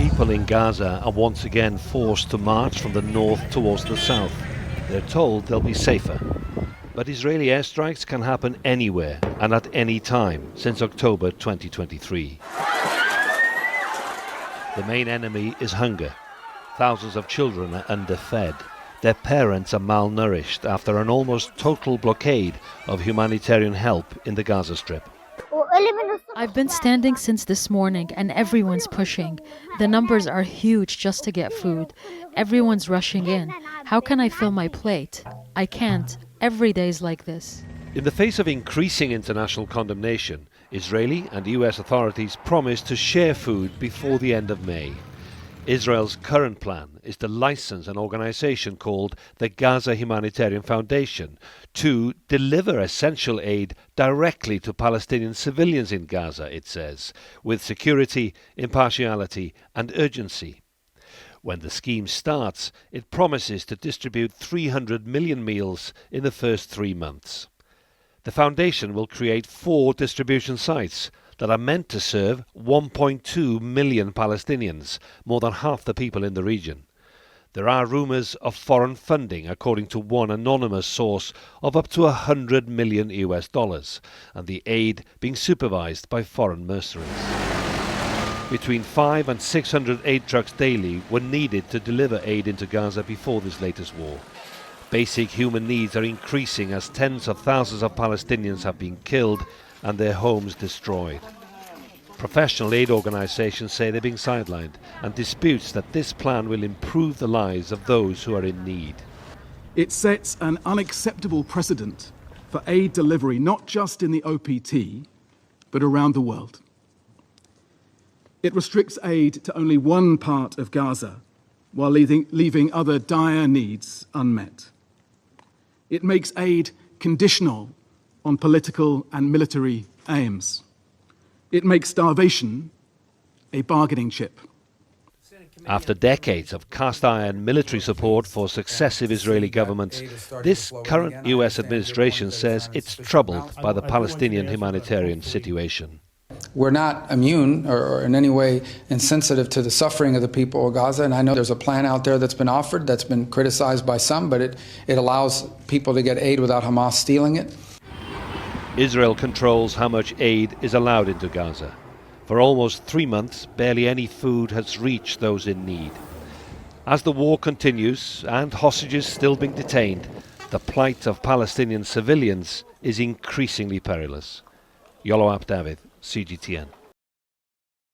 People in Gaza are once again forced to march from the north towards the south. They're told they'll be safer. But Israeli airstrikes can happen anywhere and at any time since October 2023. The main enemy is hunger. Thousands of children are underfed. Their parents are malnourished after an almost total blockade of humanitarian help in the Gaza Strip. I've been standing since this morning and everyone's pushing. The numbers are huge just to get food. Everyone's rushing in. How can I fill my plate? I can't. Every day's like this. In the face of increasing international condemnation, Israeli and US authorities promised to share food before the end of May. Israel's current plan is to license an organization called the Gaza Humanitarian Foundation to deliver essential aid directly to Palestinian civilians in Gaza, it says, with security, impartiality and urgency. When the scheme starts, it promises to distribute 300 million meals in the first 3 months. The foundation will create 4 distribution sites that are meant to serve 1.2 million Palestinians, more than half the people in the region. There are rumours of foreign funding, according to one anonymous source, of up to $100 million US, and the aid being supervised by foreign mercenaries. Between 500 and 600 aid trucks daily were needed to deliver aid into Gaza before this latest war. Basic human needs are increasing as tens of thousands of Palestinians have been killed and their homes destroyed. Professional aid organisations say they're being sidelined, and disputes that this plan will improve the lives of those who are in need. It sets an unacceptable precedent for aid delivery, not just in the OPT, but around the world. It restricts aid to only one part of Gaza, while leaving other dire needs unmet. It makes aid conditional on political and military aims. It makes starvation a bargaining chip. After decades of cast-iron military support for successive Israeli governments, this current US administration says it's troubled by the Palestinian humanitarian situation. We're not immune or in any way insensitive to the suffering of the people of Gaza, and I know there's a plan out there that's been offered, that's been criticized by some, but it allows people to get aid without Hamas stealing it. Israel controls how much aid is allowed into Gaza. For almost 3 months, barely any food has reached those in need. As the war continues and hostages still being detained, the plight of Palestinian civilians is increasingly perilous. Yolo David, CGTN.